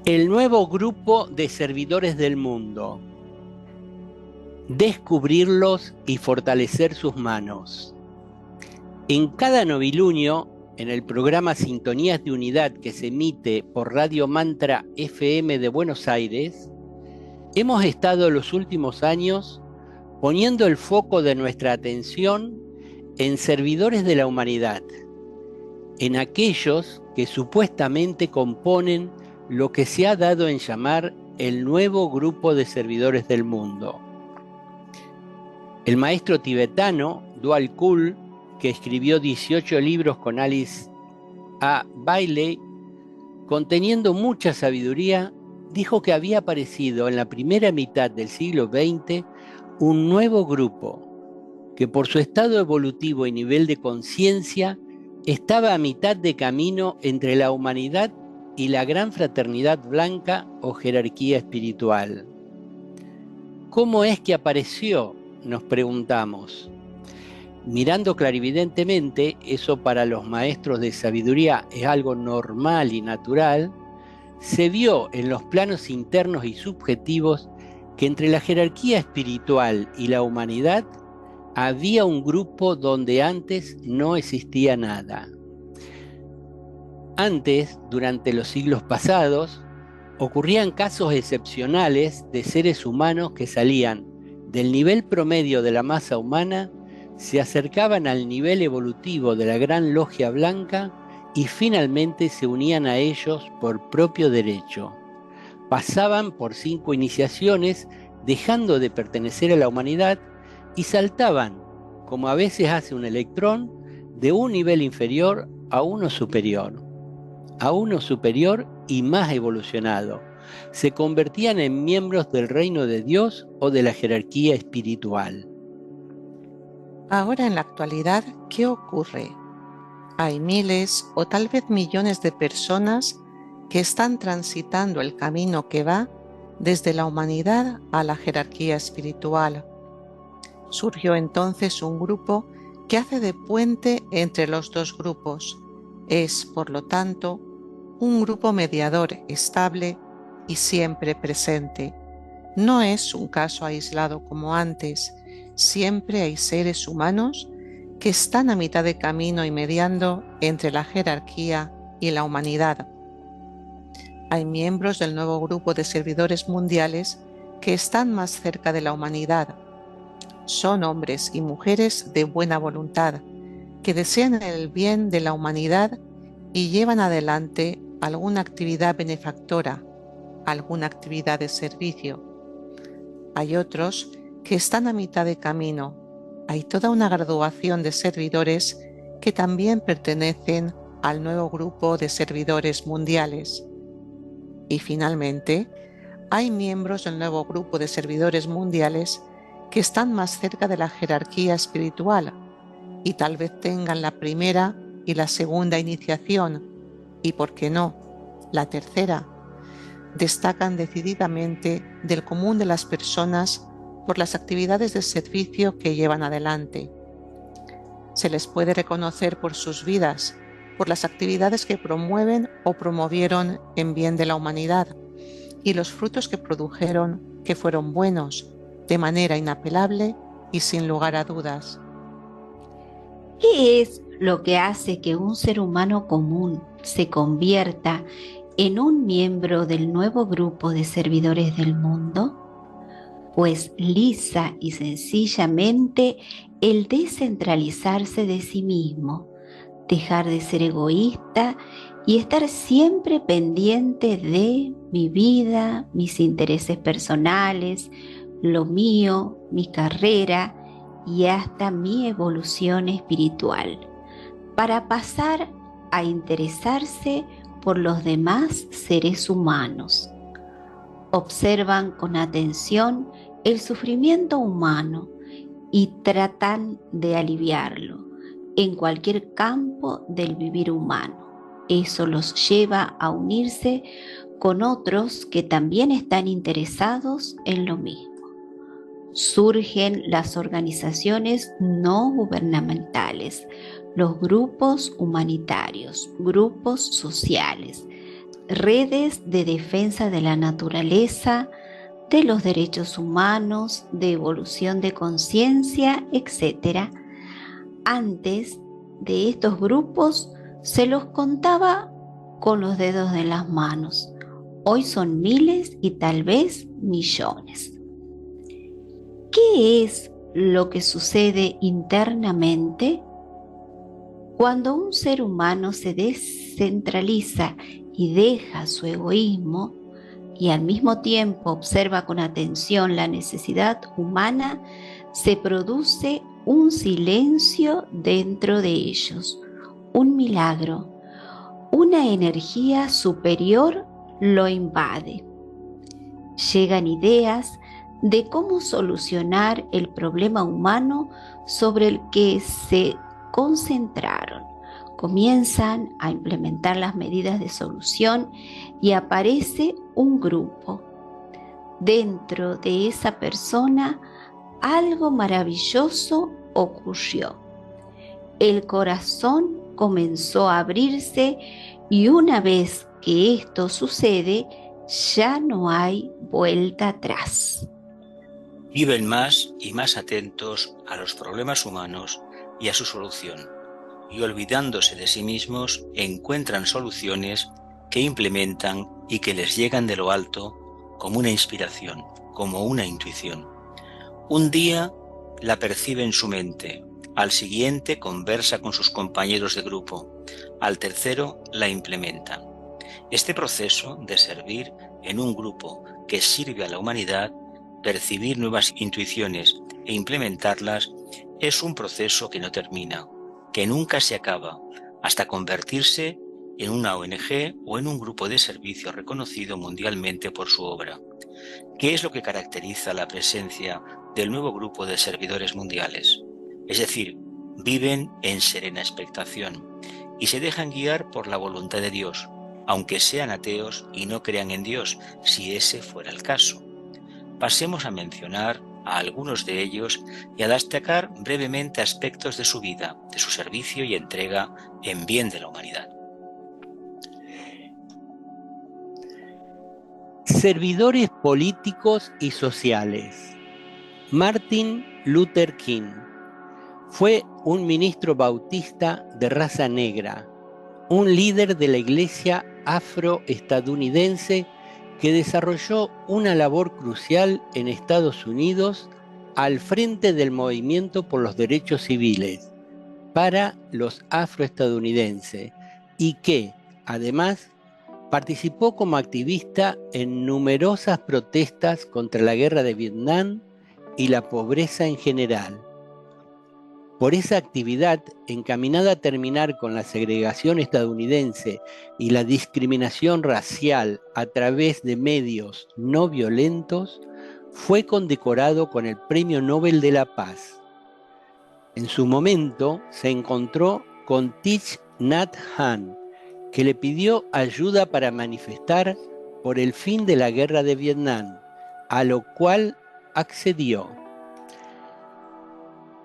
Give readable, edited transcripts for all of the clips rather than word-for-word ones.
El nuevo grupo de servidores del mundo. Descubrirlos y fortalecer sus manos. En cada novilunio, en el programa Sintonías de Unidad que se emite por Radio Mantra FM de Buenos Aires, hemos estado los últimos años poniendo el foco de nuestra atención en servidores de la humanidad, en aquellos que supuestamente componen lo que se ha dado en llamar el nuevo grupo de servidores del mundo. El maestro tibetano Dwal Khul, que escribió 18 libros con Alice A. Bailey, conteniendo mucha sabiduría, dijo que había aparecido en la primera mitad del siglo XX un nuevo grupo que por su estado evolutivo y nivel de conciencia estaba a mitad de camino entre la humanidad y la gran fraternidad blanca o jerarquía espiritual. ¿Cómo es que apareció?, nos preguntamos. Mirando clarividentemente, eso para los maestros de sabiduría es algo normal y natural, se vio en los planos internos y subjetivos que entre la jerarquía espiritual y la humanidad había un grupo donde antes no existía nada. Antes, durante los siglos pasados, ocurrían casos excepcionales de seres humanos que salían del nivel promedio de la masa humana, se acercaban al nivel evolutivo de la Gran Logia Blanca y finalmente se unían a ellos por propio derecho. Pasaban por 5 iniciaciones, dejando de pertenecer a la humanidad, y saltaban, como a veces hace un electrón, de un nivel inferior a uno superior y más evolucionado. Se convertían en miembros del reino de Dios o de la jerarquía espiritual. Ahora, en la actualidad, ¿qué ocurre? Hay miles o tal vez millones de personas que están transitando el camino que va desde la humanidad a la jerarquía espiritual. Surgió entonces un grupo que hace de puente entre los dos grupos. Es, por lo tanto, un grupo mediador estable y siempre presente. No es un caso aislado como antes. Siempre hay seres humanos que están a mitad de camino y mediando entre la jerarquía y la humanidad. Hay miembros del nuevo grupo de servidores mundiales que están más cerca de la humanidad. Son hombres y mujeres de buena voluntad, que desean el bien de la humanidad y llevan adelante alguna actividad benefactora, alguna actividad de servicio. Hay otros que están a mitad de camino. Hay toda una graduación de servidores que también pertenecen al nuevo grupo de servidores mundiales. Y finalmente, hay miembros del nuevo grupo de servidores mundiales que están más cerca de la jerarquía espiritual y tal vez tengan la primera y la segunda iniciación, y por qué no, la tercera. Destacan decididamente del común de las personas por las actividades de servicio que llevan adelante. Se les puede reconocer por sus vidas, por las actividades que promueven o promovieron en bien de la humanidad y los frutos que produjeron que fueron buenos, de manera inapelable y sin lugar a dudas. ¿Qué es lo que hace que un ser humano común se convierta en un miembro del nuevo grupo de servidores del mundo? Pues lisa y sencillamente el descentralizarse de sí mismo, dejar de ser egoísta y estar siempre pendiente de mi vida, mis intereses personales, lo mío, mi carrera y hasta mi evolución espiritual, para pasar a interesarse por los demás seres humanos. Observan con atención el sufrimiento humano y tratan de aliviarlo en cualquier campo del vivir humano. Eso los lleva a unirse con otros que también están interesados en lo mismo. Surgen las organizaciones no gubernamentales, los grupos humanitarios, grupos sociales, redes de defensa de la naturaleza, de los derechos humanos, de evolución de conciencia, etc. Antes de estos grupos se los contaba con los dedos de las manos. Hoy son miles y tal vez millones. ¿Qué es lo que sucede internamente? Cuando un ser humano se descentraliza y deja su egoísmo y al mismo tiempo observa con atención la necesidad humana, se produce un silencio dentro de ellos, un milagro, una energía superior lo invade. Llegan ideas de cómo solucionar el problema humano sobre el que se concentraron. Comienzan a implementar las medidas de solución y aparece un grupo. Dentro de esa persona algo maravilloso ocurrió. El corazón comenzó a abrirse y una vez que esto sucede, ya no hay vuelta atrás. Viven más y más atentos a los problemas humanos y a su solución, y olvidándose de sí mismos, encuentran soluciones que implementan y que les llegan de lo alto como una inspiración, como una intuición. Un día la percibe en su mente, al siguiente conversa con sus compañeros de grupo, al tercero la implementa. Este proceso de servir en un grupo que sirve a la humanidad, percibir nuevas intuiciones e implementarlas, es un proceso que no termina, que nunca se acaba, hasta convertirse en una ONG o en un grupo de servicio reconocido mundialmente por su obra. ¿Qué es lo que caracteriza la presencia del nuevo grupo de servidores mundiales? Es decir, viven en serena expectación y se dejan guiar por la voluntad de Dios, aunque sean ateos y no crean en Dios, si ese fuera el caso. Pasemos a mencionar a algunos de ellos y a destacar brevemente aspectos de su vida, de su servicio y entrega en bien de la humanidad. Servidores políticos y sociales. Martin Luther King fue un ministro bautista de raza negra, un líder de la iglesia afroestadounidense que desarrolló una labor crucial en Estados Unidos al frente del movimiento por los derechos civiles para los afroestadounidenses y que, además, participó como activista en numerosas protestas contra la guerra de Vietnam y la pobreza en general. Por esa actividad encaminada a terminar con la segregación estadounidense y la discriminación racial a través de medios no violentos, fue condecorado con el Premio Nobel de la Paz. En su momento se encontró con Thich Nhat Hanh, que le pidió ayuda para manifestar por el fin de la guerra de Vietnam, a lo cual accedió.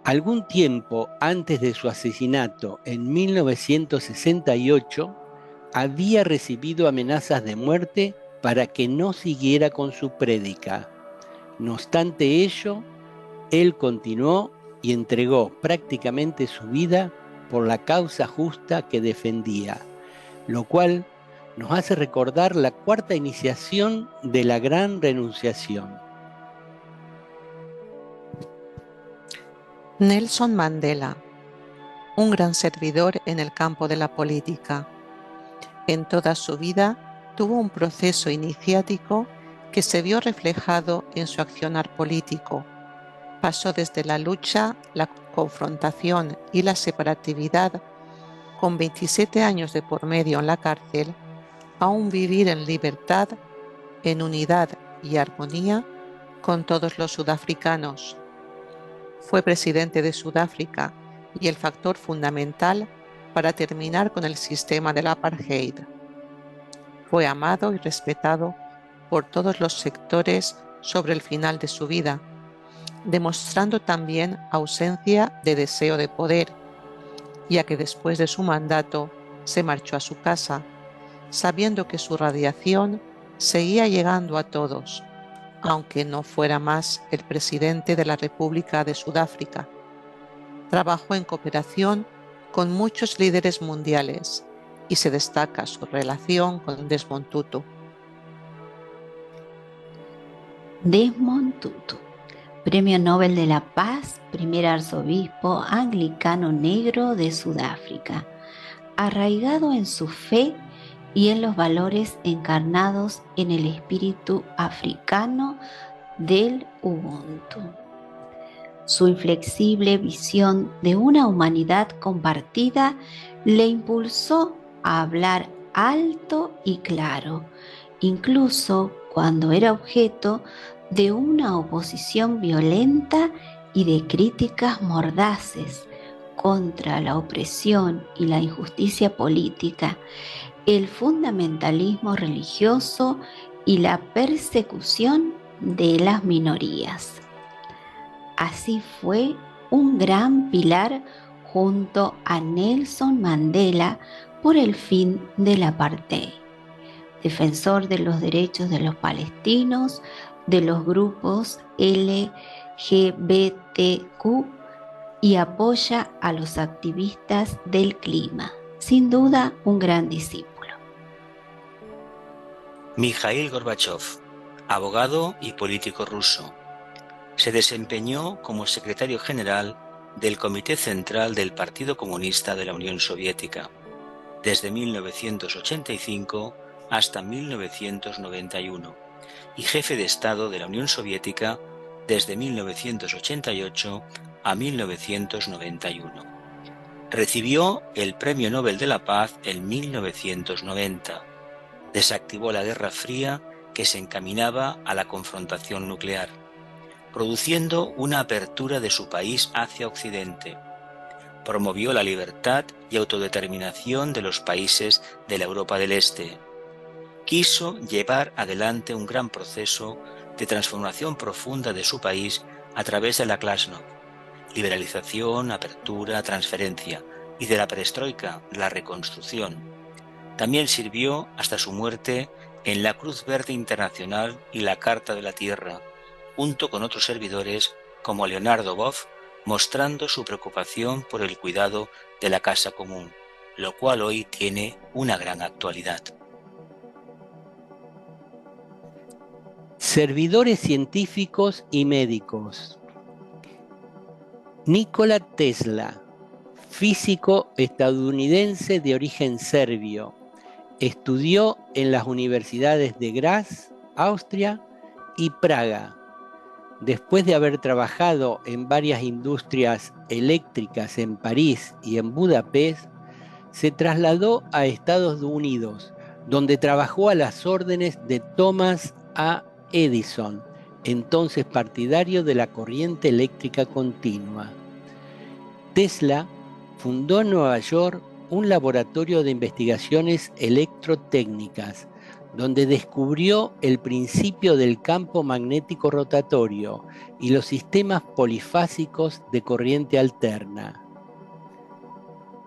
Algún tiempo antes de su asesinato, en 1968, había recibido amenazas de muerte para que no siguiera con su prédica. No obstante ello, él continuó y entregó prácticamente su vida por la causa justa que defendía, lo cual nos hace recordar la cuarta iniciación de la gran renunciación. Nelson Mandela, un gran servidor en el campo de la política. En toda su vida tuvo un proceso iniciático que se vio reflejado en su accionar político. Pasó desde la lucha, la confrontación y la separatividad, con 27 años de por medio en la cárcel, a un vivir en libertad, en unidad y armonía con todos los sudafricanos. Fue presidente de Sudáfrica y el factor fundamental para terminar con el sistema del apartheid. Fue amado y respetado por todos los sectores sobre el final de su vida, demostrando también ausencia de deseo de poder, ya que después de su mandato se marchó a su casa, sabiendo que su radiación seguía llegando a todos, aunque no fuera más el presidente de la República de Sudáfrica. Trabajó en cooperación con muchos líderes mundiales y se destaca su relación con Desmond Tutu. Desmond Tutu, Premio Nobel de la Paz, primer arzobispo anglicano negro de Sudáfrica, arraigado en su fe y en los valores encarnados en el espíritu africano del Ubuntu. Su inflexible visión de una humanidad compartida le impulsó a hablar alto y claro, incluso cuando era objeto de una oposición violenta y de críticas mordaces contra la opresión y la injusticia política, el fundamentalismo religioso y la persecución de las minorías. Así fue un gran pilar junto a Nelson Mandela por el fin del apartheid, defensor de los derechos de los palestinos, de los grupos LGBTQ y apoya a los activistas del clima. Sin duda, un gran discípulo. Mikhail Gorbachev, abogado y político ruso. Se desempeñó como secretario general del Comité Central del Partido Comunista de la Unión Soviética, desde 1985 hasta 1991, y jefe de Estado de la Unión Soviética desde 1988 a 1991. Recibió el Premio Nobel de la Paz en 1990. Desactivó la Guerra Fría que se encaminaba a la confrontación nuclear, produciendo una apertura de su país hacia Occidente. Promovió la libertad y autodeterminación de los países de la Europa del Este. Quiso llevar adelante un gran proceso de transformación profunda de su país a través de la Glasnost, liberalización, apertura, transferencia, y de la perestroika, la reconstrucción. También sirvió hasta su muerte en la Cruz Verde Internacional y la Carta de la Tierra, junto con otros servidores como Leonardo Boff, mostrando su preocupación por el cuidado de la casa común, lo cual hoy tiene una gran actualidad. Servidores científicos y médicos. Nikola Tesla, físico estadounidense de origen serbio, estudió en las universidades de Graz, Austria, y Praga. Después de haber trabajado en varias industrias eléctricas en París y en Budapest, se trasladó a Estados Unidos, donde trabajó a las órdenes de Thomas A. Edison, entonces partidario de la corriente eléctrica continua. Tesla fundó en Nueva York un laboratorio de investigaciones electrotécnicas, donde descubrió el principio del campo magnético rotatorio y los sistemas polifásicos de corriente alterna.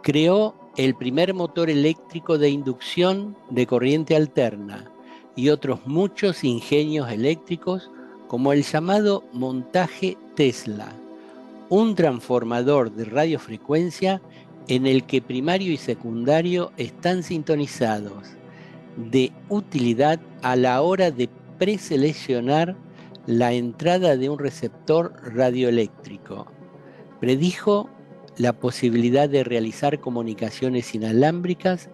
Creó el primer motor eléctrico de inducción de corriente alterna y otros muchos ingenios eléctricos, como el llamado montaje Tesla, un transformador de radiofrecuencia en el que primario y secundario están sintonizados, de utilidad a la hora de preseleccionar la entrada de un receptor radioeléctrico. Predijo la posibilidad de realizar comunicaciones inalámbricas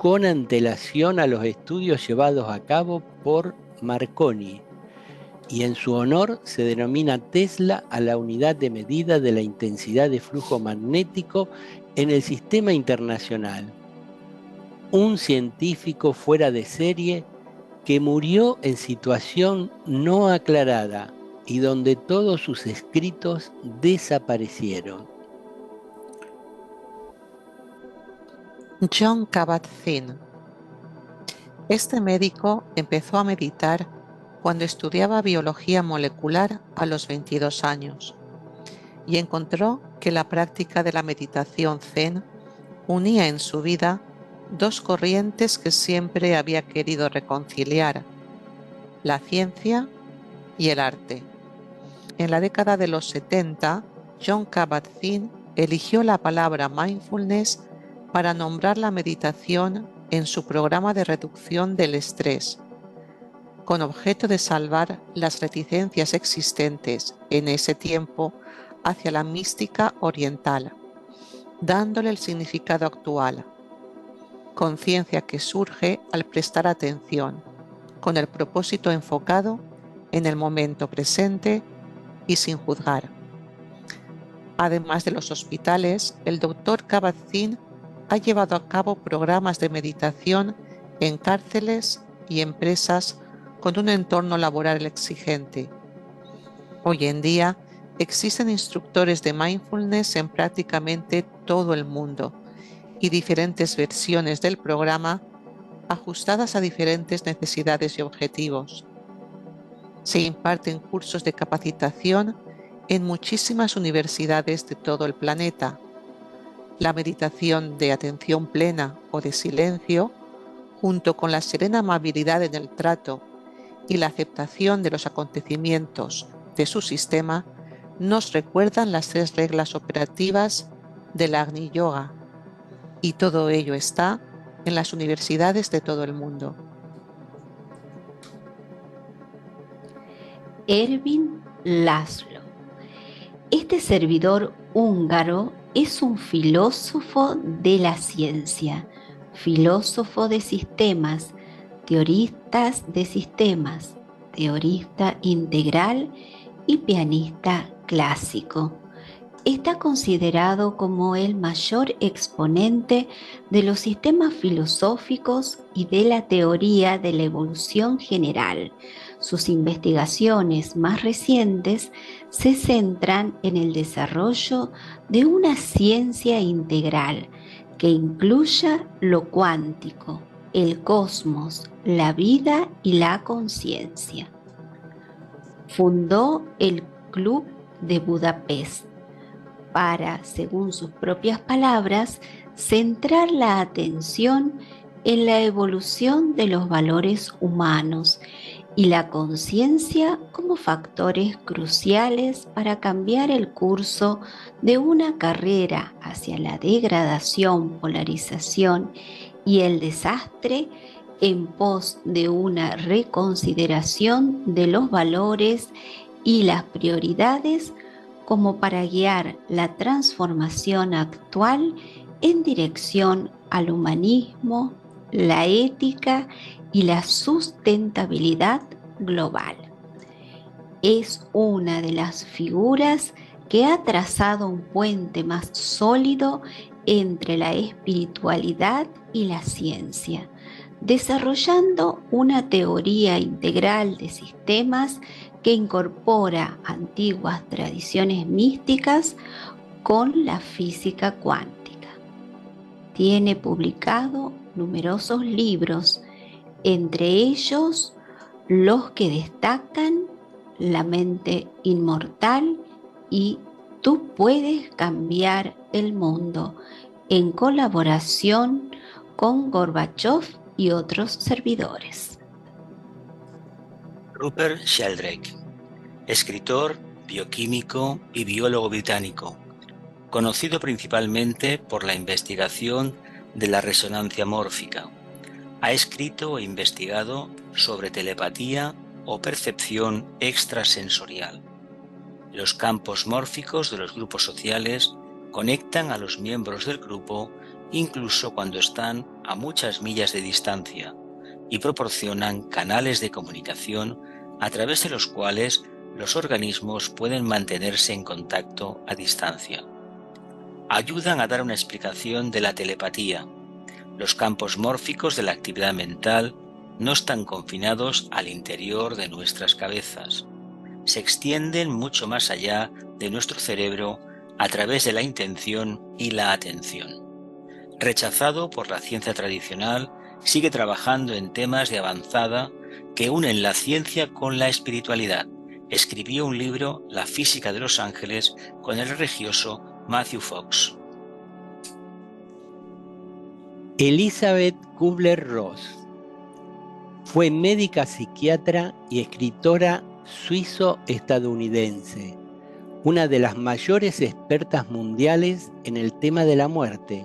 con antelación a los estudios llevados a cabo por Marconi, y en su honor se denomina Tesla a la unidad de medida de la intensidad de flujo magnético en el sistema internacional. Un científico fuera de serie que murió en situación no aclarada y donde todos sus escritos desaparecieron. John Kabat-Zinn. Este médico empezó a meditar cuando estudiaba biología molecular a los 22 años y encontró que la práctica de la meditación zen unía en su vida dos corrientes que siempre había querido reconciliar: la ciencia y el arte. En la década de los 70, Jon Kabat-Zinn eligió la palabra mindfulness para nombrar la meditación en su programa de reducción del estrés, con objeto de salvar las reticencias existentes en ese tiempo hacia la mística oriental, dándole el significado actual: conciencia que surge al prestar atención, con el propósito enfocado en el momento presente y sin juzgar. Además de los hospitales, el Dr. Kabat-Zinn ha llevado a cabo programas de meditación en cárceles y empresas con un entorno laboral exigente. Hoy en día existen instructores de mindfulness en prácticamente todo el mundo y diferentes versiones del programa ajustadas a diferentes necesidades y objetivos. Se imparten cursos de capacitación en muchísimas universidades de todo el planeta. La meditación de atención plena o de silencio, junto con la serena amabilidad en el trato y la aceptación de los acontecimientos de su sistema, nos recuerdan las 3 reglas operativas del Agni Yoga, y todo ello está en las universidades de todo el mundo. Ervin Laszlo. Este servidor húngaro es un filósofo de la ciencia, filósofo de sistemas, teoristas de sistemas, teorista integral y pianista clásico. Está considerado como el mayor exponente de los sistemas filosóficos y de la teoría de la evolución general. Sus investigaciones más recientes se centran en el desarrollo de una ciencia integral que incluya lo cuántico, el cosmos, la vida y la conciencia. Fundó el Club de Budapest para, según sus propias palabras, centrar la atención en la evolución de los valores humanos y la conciencia como factores cruciales para cambiar el curso de una carrera hacia la degradación, polarización y el desastre en pos de una reconsideración de los valores y las prioridades como para guiar la transformación actual en dirección al humanismo, la ética y la sustentabilidad global. Es una de las figuras que ha trazado un puente más sólido entre la espiritualidad y la ciencia, desarrollando una teoría integral de sistemas que incorpora antiguas tradiciones místicas con la física cuántica. Tiene publicado numerosos libros, entre ellos los que destacan La mente inmortal y Tú puedes cambiar el mundo, en colaboración con Gorbachev y otros servidores. Rupert Sheldrake, escritor, bioquímico y biólogo británico, conocido principalmente por la investigación de la resonancia mórfica. Ha escrito e investigado sobre telepatía o percepción extrasensorial. Los campos mórficos de los grupos sociales conectan a los miembros del grupo incluso cuando están a muchas millas de distancia y proporcionan canales de comunicación a través de los cuales los organismos pueden mantenerse en contacto a distancia. Ayudan a dar una explicación de la telepatía. Los campos mórficos de la actividad mental no están confinados al interior de nuestras cabezas. Se extienden mucho más allá de nuestro cerebro a través de la intención y la atención. Rechazado por la ciencia tradicional, sigue trabajando en temas de avanzada que unen la ciencia con la espiritualidad. Escribió un libro, La física de los ángeles, con el religioso Matthew Fox. Elizabeth Kubler-Ross fue médica psiquiatra y escritora suizo-estadounidense, una de las mayores expertas mundiales en el tema de la muerte,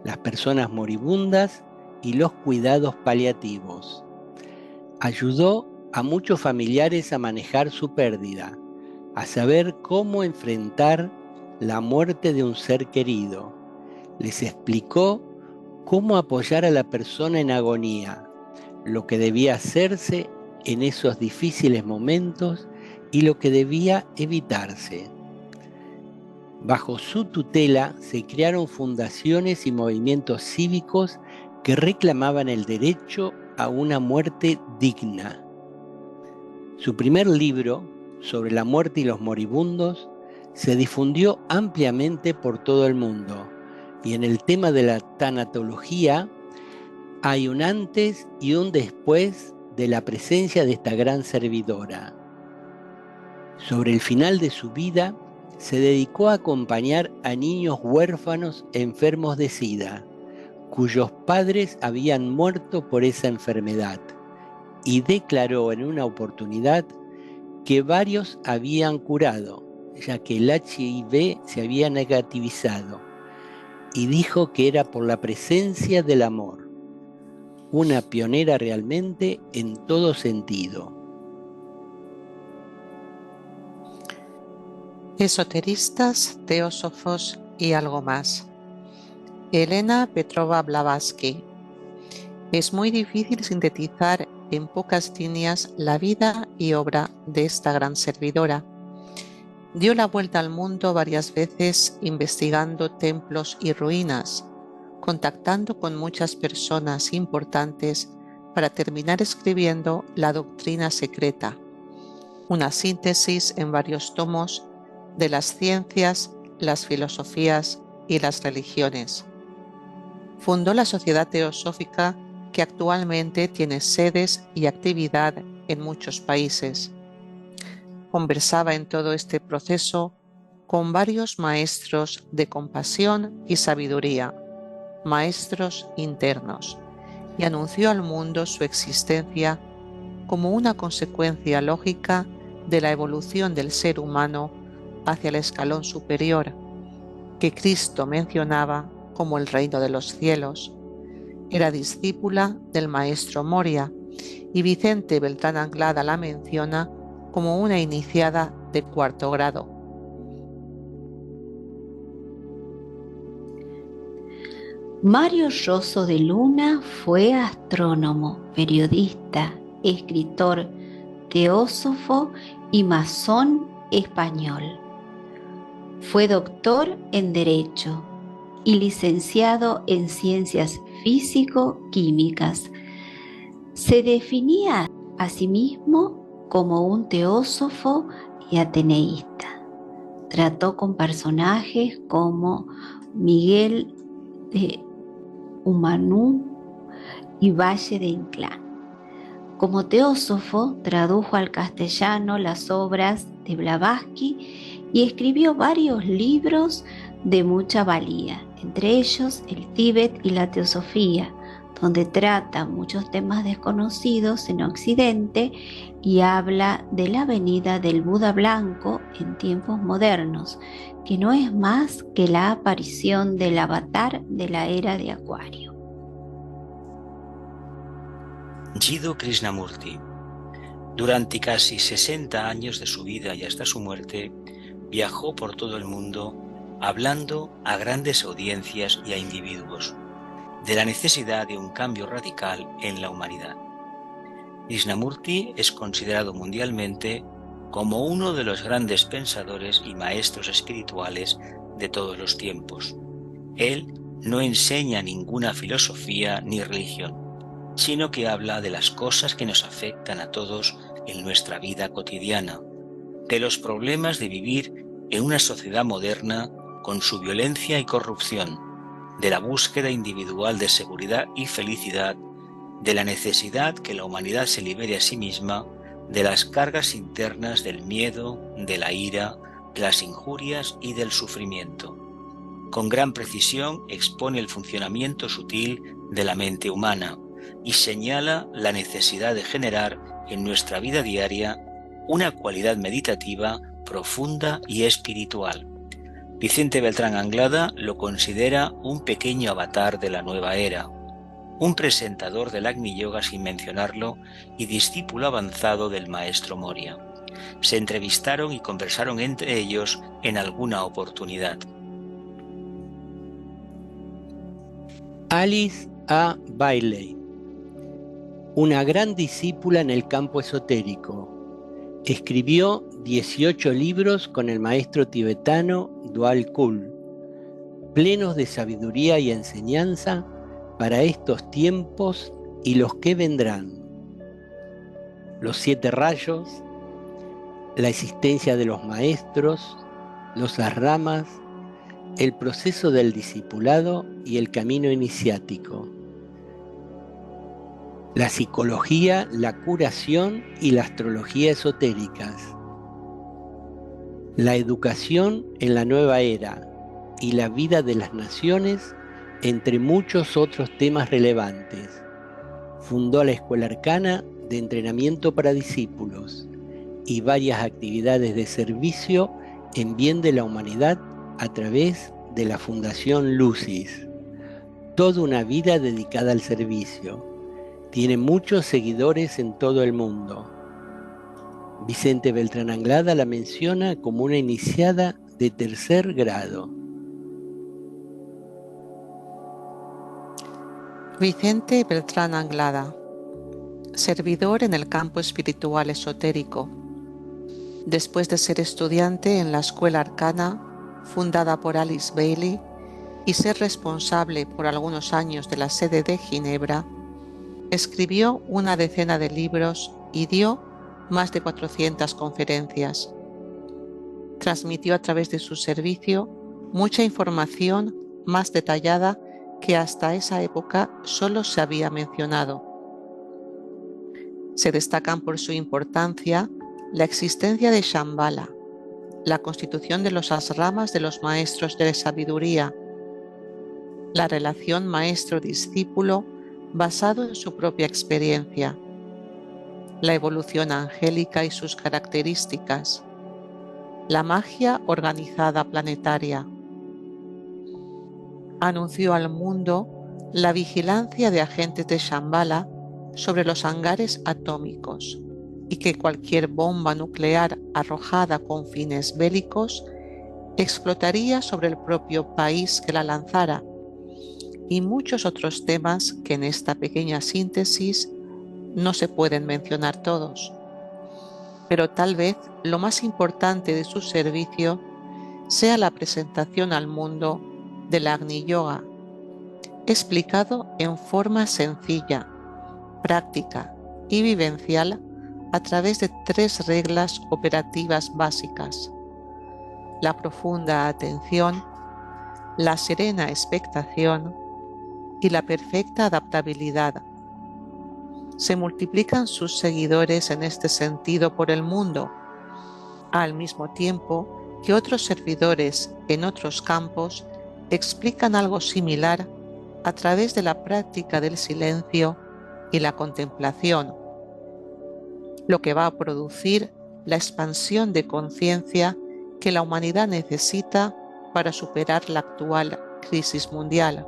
las personas moribundas y los cuidados paliativos. Ayudó a muchos familiares a manejar su pérdida, a saber cómo enfrentar la muerte de un ser querido. Les explicó cómo apoyar a la persona en agonía, lo que debía hacerse en esos difíciles momentos y lo que debía evitarse. Bajo su tutela se crearon fundaciones y movimientos cívicos que reclamaban el derecho a una muerte digna. Su primer libro, sobre la muerte y los moribundos, se difundió ampliamente por todo el mundo, y en el tema de la tanatología hay un antes y un después de la presencia de esta gran servidora. Sobre el final de su vida, se dedicó a acompañar a niños huérfanos enfermos de SIDA, cuyos padres habían muerto por esa enfermedad, y declaró en una oportunidad que varios habían curado, ya que el HIV se había negativizado, y dijo que era por la presencia del amor, una pionera realmente en todo sentido. Esoteristas, teósofos y algo más. Elena Petrova Blavatsky. Es muy difícil sintetizar en pocas líneas la vida y obra de esta gran servidora. Dio la vuelta al mundo varias veces investigando templos y ruinas, contactando con muchas personas importantes para terminar escribiendo La Doctrina Secreta, una síntesis en varios tomos de las ciencias, las filosofías y las religiones. Fundó la Sociedad Teosófica, que actualmente tiene sedes y actividad en muchos países. Conversaba en todo este proceso con varios maestros de compasión y sabiduría, maestros internos, y anunció al mundo su existencia como una consecuencia lógica de la evolución del ser humano hacia el escalón superior, que Cristo mencionaba como el reino de los cielos. Era discípula del maestro Moria, y Vicente Beltrán Anglada la menciona como una iniciada de 4º grado. Mario Rosso de Luna fue astrónomo, periodista, escritor, teósofo y masón español. Fue doctor en Derecho y licenciado en Ciencias Físico-Químicas. Se definía a sí mismo como un teósofo y ateneísta. Trató con personajes como Miguel de Unamuno y Valle de Inclán. Como teósofo, tradujo al castellano las obras de Blavatsky y escribió varios libros de mucha valía, entre ellos El Tíbet y la Teosofía, donde trata muchos temas desconocidos en Occidente y habla de la venida del Buda blanco en tiempos modernos, que no es más que la aparición del avatar de la era de Acuario. Jiddu Krishnamurti. Durante casi 60 años de su vida y hasta su muerte, viajó por todo el mundo hablando a grandes audiencias y a individuos de la necesidad de un cambio radical en la humanidad. Krishnamurti es considerado mundialmente como uno de los grandes pensadores y maestros espirituales de todos los tiempos. Él no enseña ninguna filosofía ni religión, sino que habla de las cosas que nos afectan a todos en nuestra vida cotidiana, de los problemas de vivir en una sociedad moderna con su violencia y corrupción, de la búsqueda individual de seguridad y felicidad, de la necesidad que la humanidad se libere a sí misma, de las cargas internas del miedo, de la ira, de las injurias y del sufrimiento. Con gran precisión expone el funcionamiento sutil de la mente humana y señala la necesidad de generar en nuestra vida diaria una cualidad meditativa profunda y espiritual. Vicente Beltrán Anglada lo considera un pequeño avatar de la nueva era, un presentador del Agni Yoga sin mencionarlo y discípulo avanzado del maestro Moria. Se entrevistaron y conversaron entre ellos en alguna oportunidad. Alice A. Bailey, una gran discípula en el campo esotérico. Escribió 18 libros con el maestro tibetano Dwal Khul, plenos de sabiduría y enseñanza para estos tiempos y los que vendrán. Los 7 rayos, la existencia de los maestros, los asramas, el proceso del discipulado y el camino iniciático. La psicología, la curación y la astrología esotéricas. La educación en la nueva era y la vida de las naciones, entre muchos otros temas relevantes. Fundó la Escuela Arcana de entrenamiento para discípulos y varias actividades de servicio en bien de la humanidad a través de la Fundación Lucis. Toda una vida dedicada al servicio. Tiene muchos seguidores en todo el mundo. Vicente Beltrán Anglada la menciona como una iniciada de 3er grado. Vicente Beltrán Anglada, servidor en el campo espiritual esotérico. Después de ser estudiante en la Escuela Arcana, fundada por Alice Bailey, y ser responsable por algunos años de la sede de Ginebra, escribió una decena de libros y dio más de 400 conferencias. Transmitió a través de su servicio mucha información más detallada que hasta esa época solo se había mencionado. Se destacan por su importancia la existencia de Shambhala, la constitución de los asramas de los maestros de sabiduría, la relación maestro-discípulo basado en su propia experiencia, la evolución angélica y sus características, la magia organizada planetaria. Anunció al mundo la vigilancia de agentes de Shambhala sobre los hangares atómicos y que cualquier bomba nuclear arrojada con fines bélicos explotaría sobre el propio país que la lanzara, y muchos otros temas que en esta pequeña síntesis no se pueden mencionar todos. Pero tal vez lo más importante de su servicio sea la presentación al mundo del Agni Yoga, explicado en forma sencilla, práctica y vivencial a través de 3 reglas operativas básicas: la profunda atención, la serena expectación y la perfecta adaptabilidad. Se multiplican sus seguidores en este sentido por el mundo, al mismo tiempo que otros servidores en otros campos explican algo similar a través de la práctica del silencio y la contemplación, lo que va a producir la expansión de conciencia que la humanidad necesita para superar la actual crisis mundial.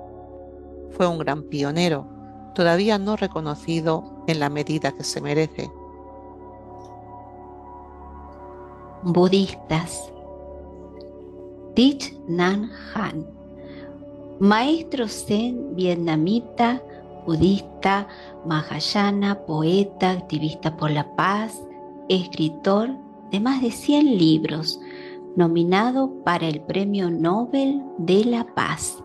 Fue un gran pionero, todavía no reconocido en la medida que se merece. Budistas. Thich Nhat Hanh, maestro zen vietnamita, budista, mahayana, poeta, activista por la paz, escritor de más de 100 libros, nominado para el Premio Nobel de la Paz.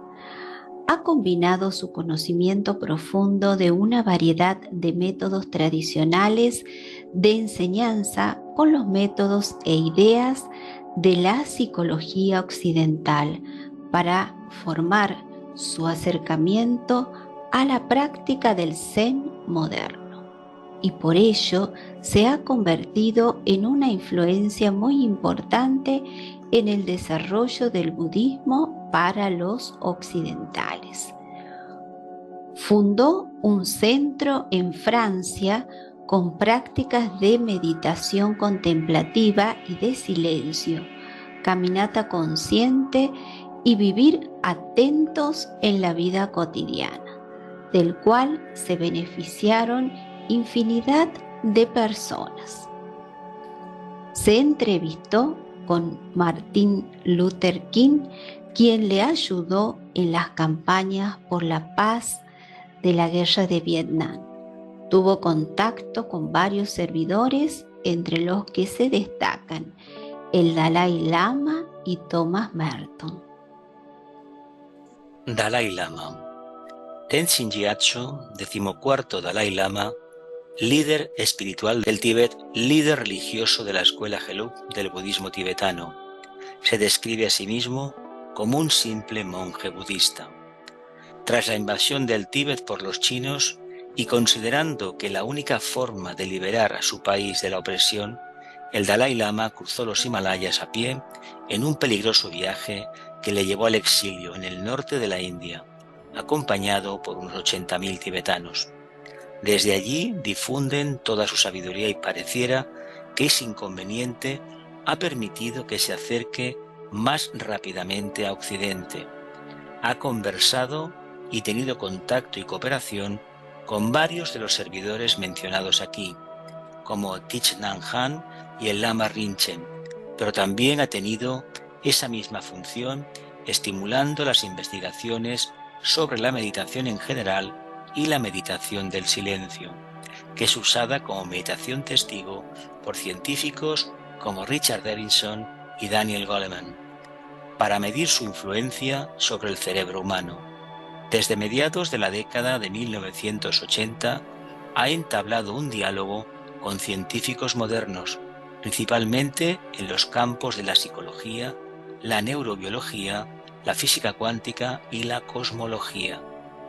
Ha combinado su conocimiento profundo de una variedad de métodos tradicionales de enseñanza con los métodos e ideas de la psicología occidental para formar su acercamiento a la práctica del Zen moderno, y por ello se ha convertido en una influencia muy importante en el desarrollo del budismo para los occidentales. Fundó un centro en Francia con prácticas de meditación contemplativa y de silencio, caminata consciente y vivir atentos en la vida cotidiana, del cual se beneficiaron infinidad de personas. Se entrevistó con Martin Luther King, quien le ayudó en las campañas por la paz de la guerra de Vietnam. Tuvo contacto con varios servidores, entre los que se destacan el Dalai Lama y Thomas Merton. Dalai Lama. Tenzin Gyatso, 14º Dalai Lama, líder espiritual del Tíbet, líder religioso de la escuela Gelug del budismo tibetano. Se describe a sí mismo como un simple monje budista. Tras la invasión del Tíbet por los chinos y considerando que la única forma de liberar a su país de la opresión, el Dalai Lama cruzó los Himalayas a pie en un peligroso viaje que le llevó al exilio en el norte de la India, acompañado por unos 80.000 tibetanos. Desde allí difunden toda su sabiduría y pareciera que ese inconveniente ha permitido que se acerque más rápidamente a Occidente. Ha conversado y tenido contacto y cooperación con varios de los servidores mencionados aquí, como Thich Nhat Hanh y el Lama Rinchen, pero también ha tenido esa misma función estimulando las investigaciones sobre la meditación en general y la meditación del silencio, que es usada como meditación testigo por científicos como Richard Davidson y Daniel Goleman, para medir su influencia sobre el cerebro humano. Desde mediados de la década de 1980 ha entablado un diálogo con científicos modernos, principalmente en los campos de la psicología, la neurobiología, la física cuántica y la cosmología.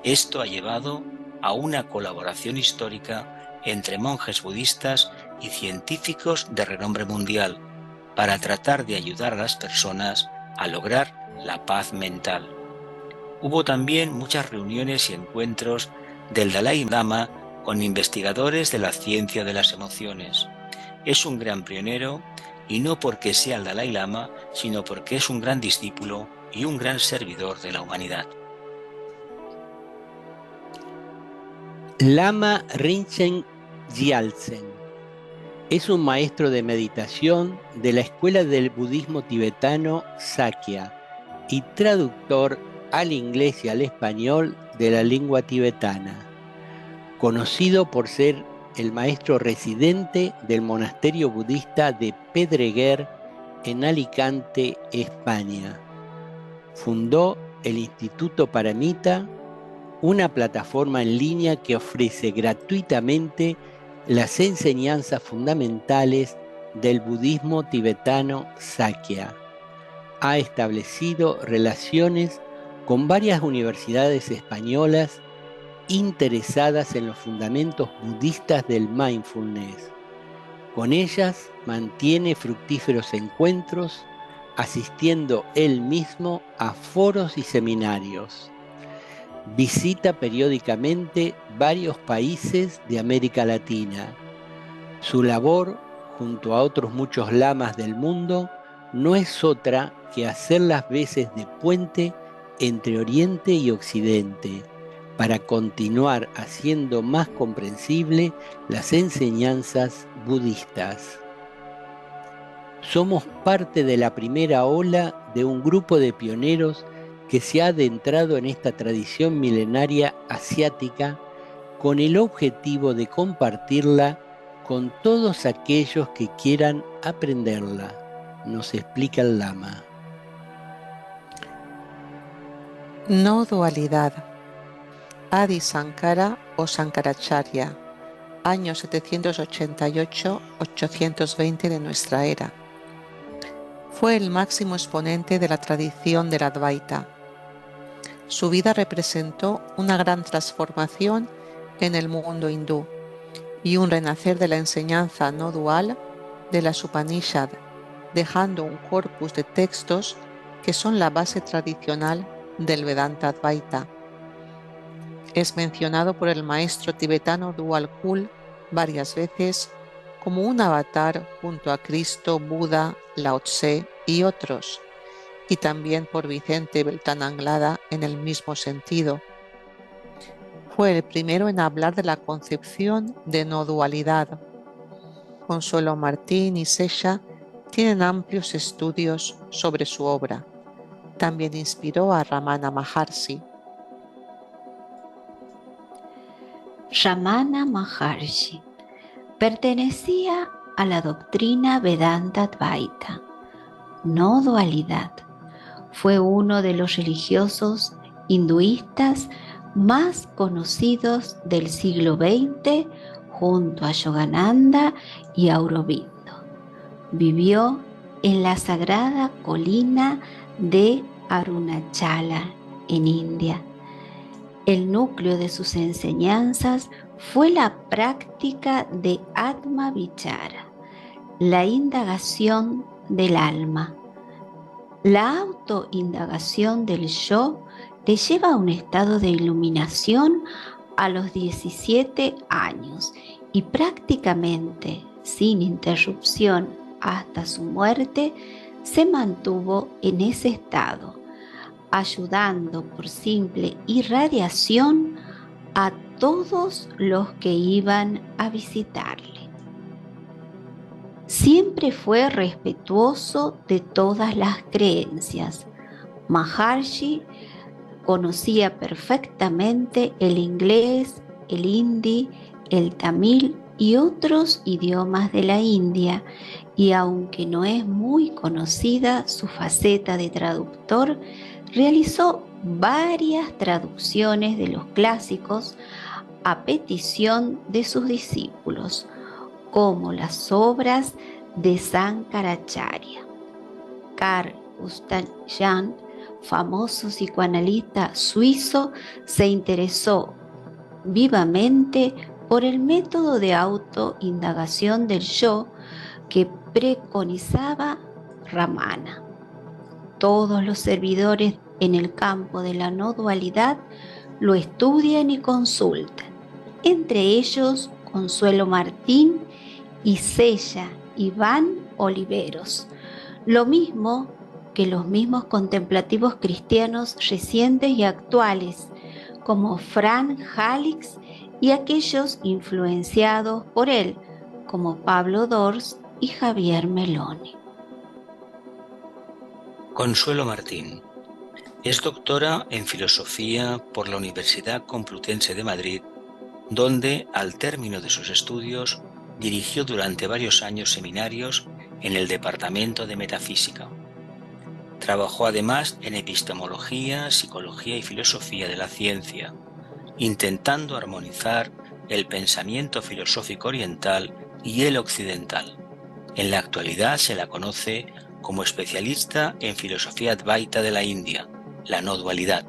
Esto ha llevado a una colaboración histórica entre monjes budistas y científicos de renombre mundial para tratar de ayudar a las personas a lograr la paz mental. Hubo también muchas reuniones y encuentros del Dalai Lama con investigadores de la ciencia de las emociones. Es un gran pionero y no porque sea el Dalai Lama, sino porque es un gran discípulo y un gran servidor de la humanidad. Lama Rinchen Gyaltsen es un maestro de meditación de la escuela del budismo tibetano Sakya y traductor al inglés y al español de la lengua tibetana, conocido por ser el maestro residente del monasterio budista de Pedreguer en Alicante, España. Fundó el Instituto Paramita, una plataforma en línea que ofrece gratuitamente las enseñanzas fundamentales del budismo tibetano Sakya. Ha establecido relaciones con varias universidades españolas interesadas en los fundamentos budistas del mindfulness. Con ellas mantiene fructíferos encuentros, asistiendo él mismo a foros y seminarios. Visita periódicamente varios países de América Latina. Su labor, junto a otros muchos lamas del mundo, no es otra que hacer las veces de puente entre Oriente y Occidente, para continuar haciendo más comprensible las enseñanzas budistas. Somos parte de la primera ola de un grupo de pioneros que se ha adentrado en esta tradición milenaria asiática con el objetivo de compartirla con todos aquellos que quieran aprenderla, nos explica el Lama. No dualidad. Adi Sankara o Sankaracharya, año 788-820 de nuestra era. Fue el máximo exponente de la tradición del Advaita. Su vida representó una gran transformación en el mundo hindú y un renacer de la enseñanza no dual de las Upanishad, dejando un corpus de textos que son la base tradicional del Vedanta Advaita. Es mencionado por el maestro tibetano Dwal Khul varias veces como un avatar junto a Cristo, Buda, Lao Tse y otros, y también por Vicente Beltrán Anglada en el mismo sentido. Fue el primero en hablar de la concepción de no dualidad. Consuelo Martín y Sesha tienen amplios estudios sobre su obra. También inspiró a Ramana Maharshi. Ramana Maharshi pertenecía a la doctrina Vedanta Advaita, no dualidad. Fue uno de los religiosos hinduistas más conocidos del siglo XX junto a Yogananda y Aurobindo. Vivió en la sagrada colina de Arunachala, en India. El núcleo de sus enseñanzas fue la práctica de Atma Vichara, la indagación del alma. La autoindagación del yo le lleva a un estado de iluminación a los 17 años y prácticamente sin interrupción hasta su muerte se mantuvo en ese estado, ayudando por simple irradiación a todos los que iban a visitarle. Siempre fue respetuoso de todas las creencias. Maharshi conocía perfectamente el inglés, el hindi, el tamil y otros idiomas de la India, y aunque no es muy conocida su faceta de traductor, realizó varias traducciones de los clásicos a petición de sus discípulos, como las obras de Sankaracharya. Carl Gustav Jung, famoso psicoanalista suizo, se interesó vivamente por el método de autoindagación del yo que preconizaba Ramana. Todos los servidores en el campo de la no dualidad lo estudian y consultan, entre ellos Consuelo Martín y Sesha Iván Oliveros, lo mismo que los mismos contemplativos cristianos recientes y actuales, como Fran Halix y aquellos influenciados por él, como Pablo Dors y Javier Meloni. Consuelo Martín es doctora en Filosofía por la Universidad Complutense de Madrid, donde, al término de sus estudios, dirigió durante varios años seminarios en el Departamento de Metafísica. Trabajó además en epistemología, psicología y filosofía de la ciencia, intentando armonizar el pensamiento filosófico oriental y el occidental. En la actualidad se la conoce como especialista en filosofía advaita de la India, la no dualidad.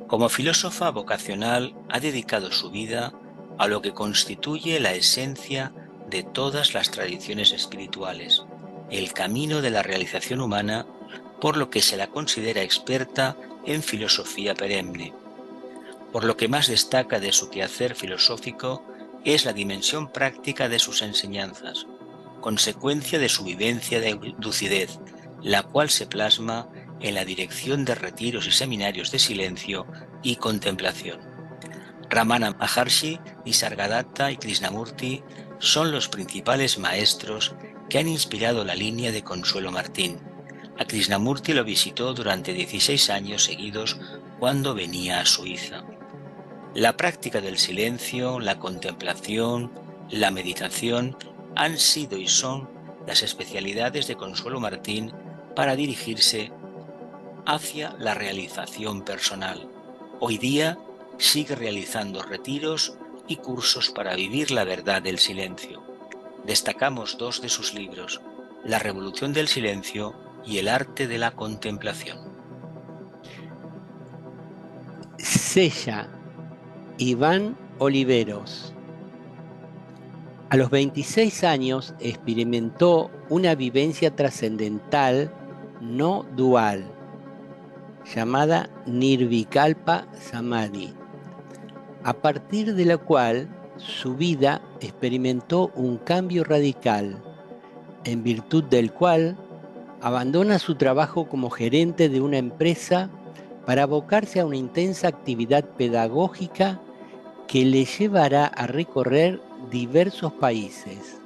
Como filósofa vocacional ha dedicado su vida a lo que constituye la esencia de todas las tradiciones espirituales, el camino de la realización humana, por lo que se la considera experta en filosofía perenne. Por lo que más destaca de su quehacer filosófico es la dimensión práctica de sus enseñanzas, consecuencia de su vivencia de lucidez, la cual se plasma en la dirección de retiros y seminarios de silencio y contemplación. Ramana Maharshi, Nisargadatta y Krishnamurti son los principales maestros que han inspirado la línea de Consuelo Martín. A Krishnamurti lo visitó durante 16 años seguidos cuando venía a Suiza. La práctica del silencio, la contemplación, la meditación han sido y son las especialidades de Consuelo Martín para dirigirse hacia la realización personal. Hoy día sigue realizando retiros y cursos para vivir la verdad del silencio. Destacamos dos de sus libros, La Revolución del Silencio y El Arte de la Contemplación. Sesha Iván Oliveros. A los 26 años experimentó una vivencia trascendental no dual llamada Nirvikalpa Samadhi, a partir de la cual su vida experimentó un cambio radical, en virtud del cual abandona su trabajo como gerente de una empresa para abocarse a una intensa actividad pedagógica que le llevará a recorrer diversos países,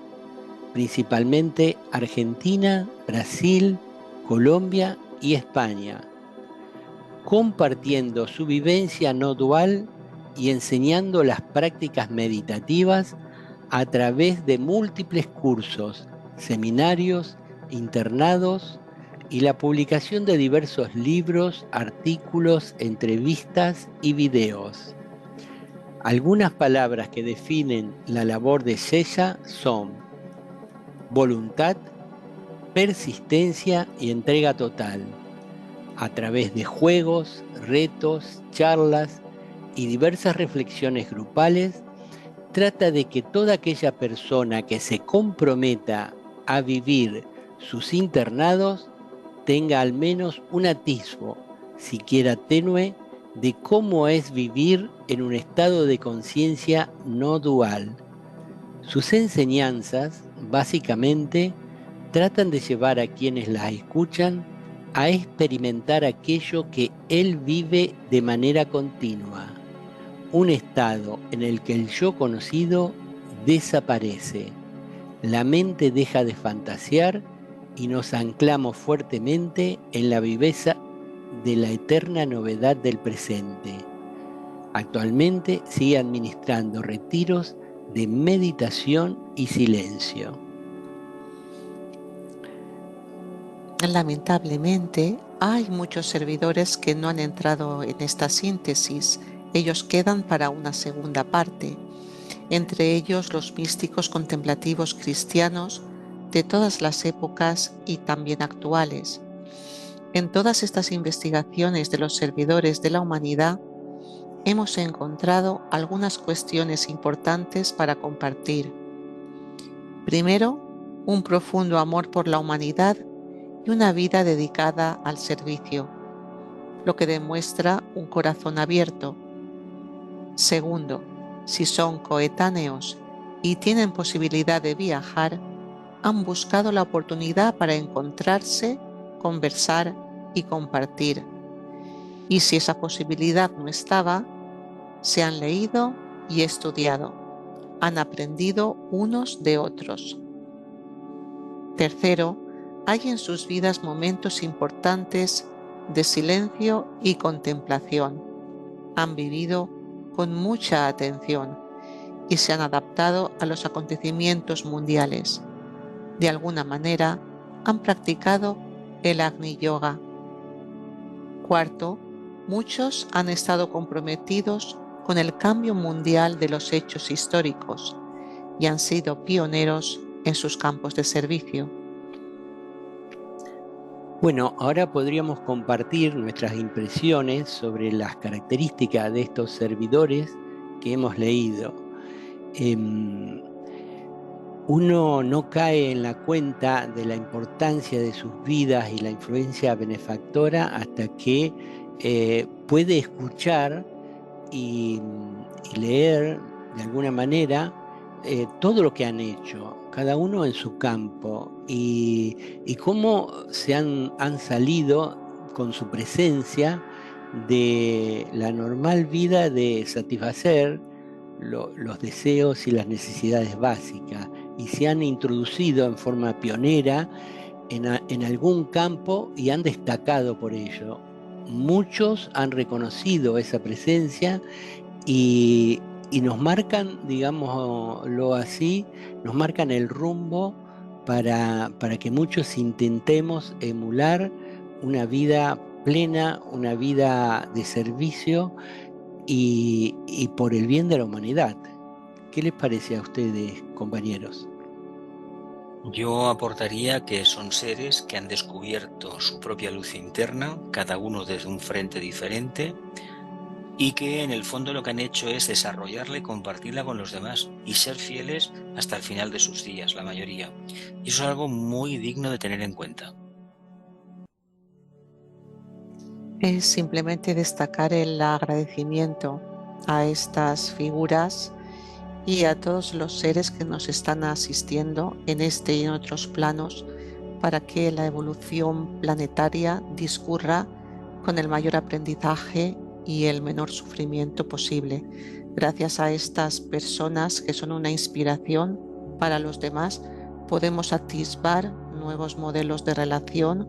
principalmente Argentina, Brasil, Colombia y España, compartiendo su vivencia no dual y enseñando las prácticas meditativas a través de múltiples cursos, seminarios, internados y la publicación de diversos libros, artículos, entrevistas y videos. Algunas palabras que definen la labor de Sella son voluntad, persistencia y entrega total, a través de juegos, retos, charlas y diversas reflexiones grupales. Trata de que toda aquella persona que se comprometa a vivir sus internados tenga al menos un atisbo, siquiera tenue, de cómo es vivir en un estado de conciencia no dual. Sus enseñanzas, básicamente, tratan de llevar a quienes las escuchan a experimentar aquello que él vive de manera continua, un estado en el que el yo conocido desaparece, la mente deja de fantasear y nos anclamos fuertemente en la viveza de la eterna novedad del presente. Actualmente sigue administrando retiros de meditación y silencio. Lamentablemente, hay muchos servidores que no han entrado en esta síntesis. Ellos quedan para una segunda parte, entre ellos los místicos contemplativos cristianos de todas las épocas y también actuales. En todas estas investigaciones de los servidores de la humanidad, hemos encontrado algunas cuestiones importantes para compartir. Primero, un profundo amor por la humanidad y una vida dedicada al servicio, lo que demuestra un corazón abierto. Segundo, si son coetáneos y tienen posibilidad de viajar, han buscado la oportunidad para encontrarse, conversar y compartir. Y si esa posibilidad no estaba, se han leído y estudiado, han aprendido unos de otros. Tercero, hay en sus vidas momentos importantes de silencio y contemplación. Han vivido con mucha atención y se han adaptado a los acontecimientos mundiales. De alguna manera, han practicado el Agni Yoga. Cuarto, muchos han estado comprometidos con el cambio mundial de los hechos históricos y han sido pioneros en sus campos de servicio. Bueno, ahora podríamos compartir nuestras impresiones sobre las características de estos servidores que hemos leído. Uno no cae en la cuenta de la importancia de sus vidas y la influencia benefactora hasta que puede escuchar y leer de alguna manera todo lo que han hecho, cada uno en su campo, y cómo se han salido con su presencia de la normal vida de satisfacer los deseos y las necesidades básicas, y se han introducido en forma pionera en algún campo y han destacado por ello. Muchos han reconocido esa presencia y nos marcan, digámoslo así, nos marcan el rumbo para que muchos intentemos emular una vida plena, una vida de servicio y por el bien de la humanidad. ¿Qué les parece a ustedes, compañeros? Yo aportaría que son seres que han descubierto su propia luz interna, cada uno desde un frente diferente, y que en el fondo lo que han hecho es desarrollarla y compartirla con los demás y ser fieles hasta el final de sus días, la mayoría. Y eso es algo muy digno de tener en cuenta. Es simplemente destacar el agradecimiento a estas figuras y a todos los seres que nos están asistiendo en este y en otros planos para que la evolución planetaria discurra con el mayor aprendizaje y el menor sufrimiento posible. Gracias a estas personas que son una inspiración para los demás, podemos atisbar nuevos modelos de relación,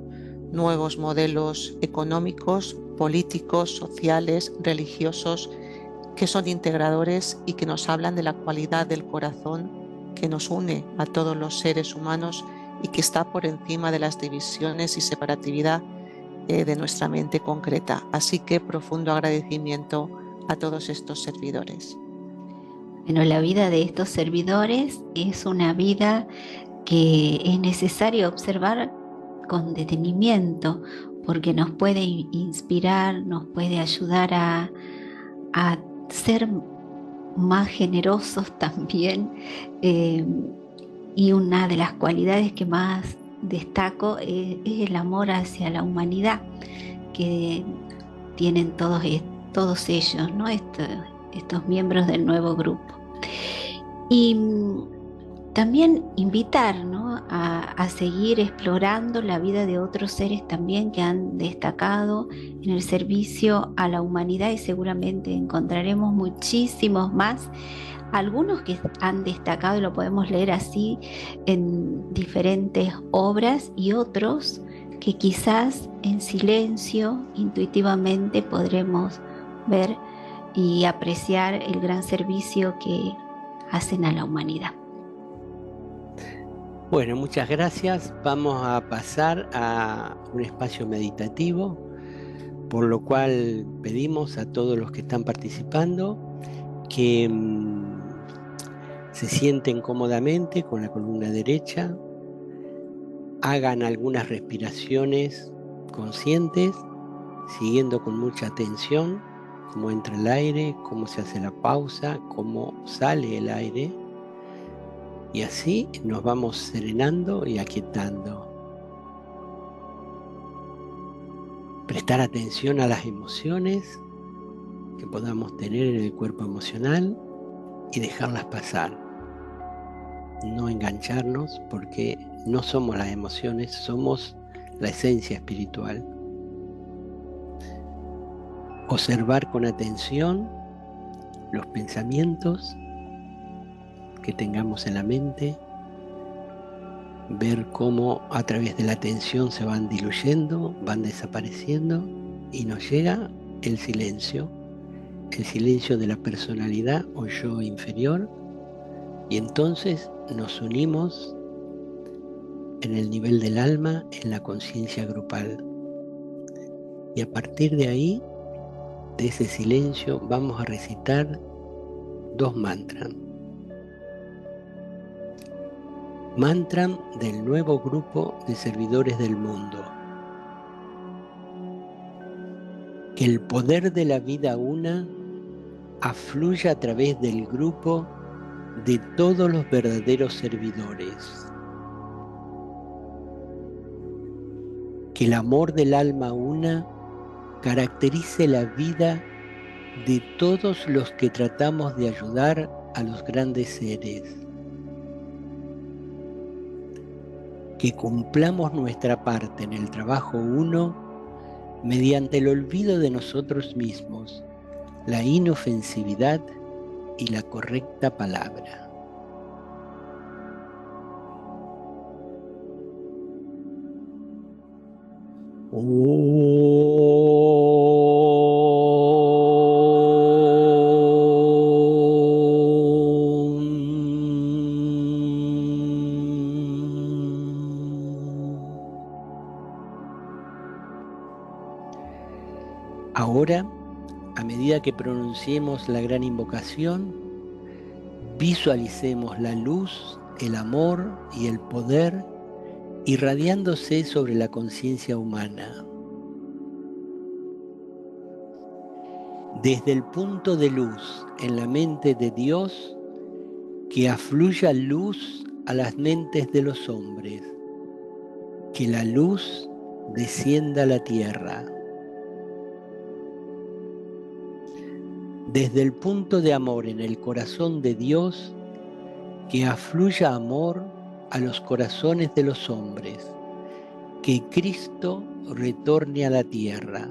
nuevos modelos económicos, políticos, sociales, religiosos, que son integradores y que nos hablan de la cualidad del corazón que nos une a todos los seres humanos y que está por encima de las divisiones y separatividad de nuestra mente concreta. Así que profundo agradecimiento a todos estos servidores. Bueno, la vida de estos servidores es una vida que es necesario observar con detenimiento, porque nos puede inspirar, nos puede ayudar a ser más generosos también. Y una de las cualidades que más destaco es el amor hacia la humanidad que tienen todos ellos, ¿no? Estos miembros del nuevo grupo. Y también invitar, ¿no?, a seguir explorando la vida de otros seres también que han destacado en el servicio a la humanidad, y seguramente encontraremos muchísimos más. Algunos que han destacado, y lo podemos leer así en diferentes obras, y otros que quizás en silencio, intuitivamente podremos ver y apreciar el gran servicio que hacen a la humanidad. Bueno, muchas gracias. Vamos a pasar a un espacio meditativo, por lo cual pedimos a todos los que están participando que se sienten cómodamente con la columna derecha, hagan algunas respiraciones conscientes, siguiendo con mucha atención cómo entra el aire, cómo se hace la pausa, cómo sale el aire. Y así nos vamos serenando y aquietando. Prestar atención a las emociones que podamos tener en el cuerpo emocional y dejarlas pasar. No engancharnos, porque no somos las emociones, somos la esencia espiritual. Observar con atención los pensamientos que tengamos en la mente, ver cómo a través de la atención se van diluyendo, van desapareciendo, y nos llega el silencio de la personalidad o yo inferior, y entonces nos unimos en el nivel del alma, en la conciencia grupal. Y a partir de ahí, de ese silencio, vamos a recitar 2 mantras. Mantra del nuevo grupo de servidores del mundo. Que el poder de la vida una afluya a través del grupo de todos los verdaderos servidores. Que el amor del alma una caracterice la vida de todos los que tratamos de ayudar a los grandes seres. Que cumplamos nuestra parte en el trabajo uno mediante el olvido de nosotros mismos, la inofensividad y la correcta palabra. Ahora, a medida que pronunciemos la gran invocación, visualicemos la luz, el amor y el poder irradiándose sobre la conciencia humana. Desde el punto de luz en la mente de Dios, que afluya luz a las mentes de los hombres, que la luz descienda a la tierra. Desde el punto de amor en el corazón de Dios, que afluya amor a los corazones de los hombres, que Cristo retorne a la tierra.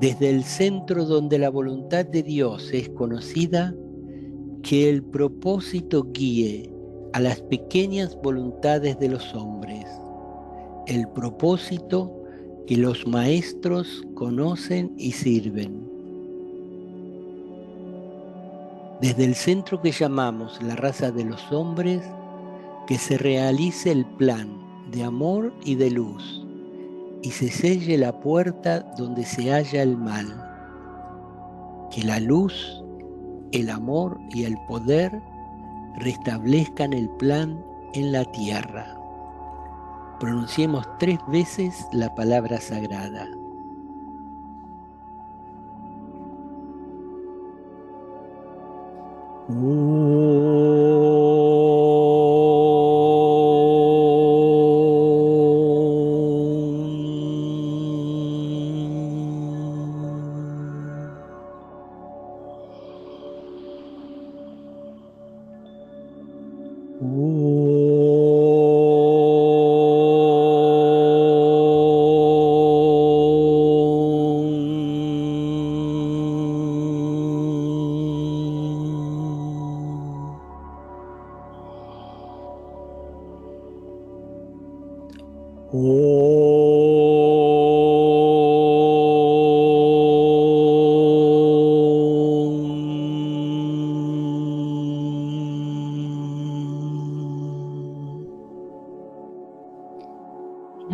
Desde el centro donde la voluntad de Dios es conocida, que el propósito guíe a las pequeñas voluntades de los hombres, el propósito que los maestros conocen y sirven. Desde el centro que llamamos la raza de los hombres, que se realice el plan de amor y de luz, y se selle la puerta donde se halla el mal. Que la luz, el amor y el poder restablezcan el plan en la tierra. Pronunciemos 3 veces la palabra sagrada.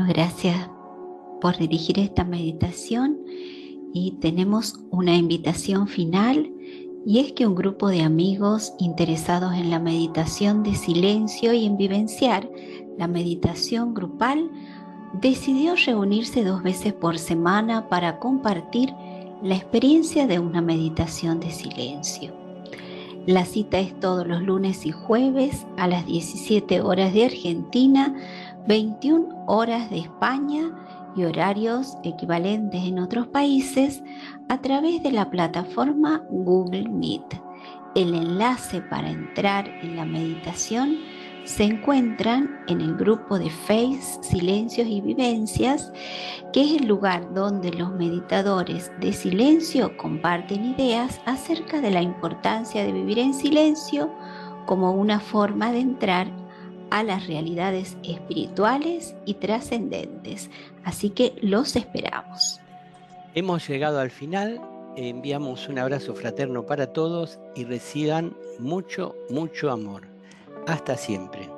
Gracias por dirigir esta meditación y tenemos una invitación final, y es que un grupo de amigos interesados en la meditación de silencio y en vivenciar la meditación grupal decidió reunirse 2 veces por semana para compartir la experiencia de una meditación de silencio. La cita es todos los lunes y jueves a las 17 horas de Argentina, 21 horas de España y horarios equivalentes en otros países a través de la plataforma Google Meet. El enlace para entrar en la meditación se encuentran en el grupo de Facebook Silencios y Vivencias, que es el lugar donde los meditadores de silencio comparten ideas acerca de la importancia de vivir en silencio como una forma de entrar a las realidades espirituales y trascendentes. Así que los esperamos. Hemos llegado al final. Enviamos un abrazo fraterno para todos y reciban mucho, mucho amor. Hasta siempre.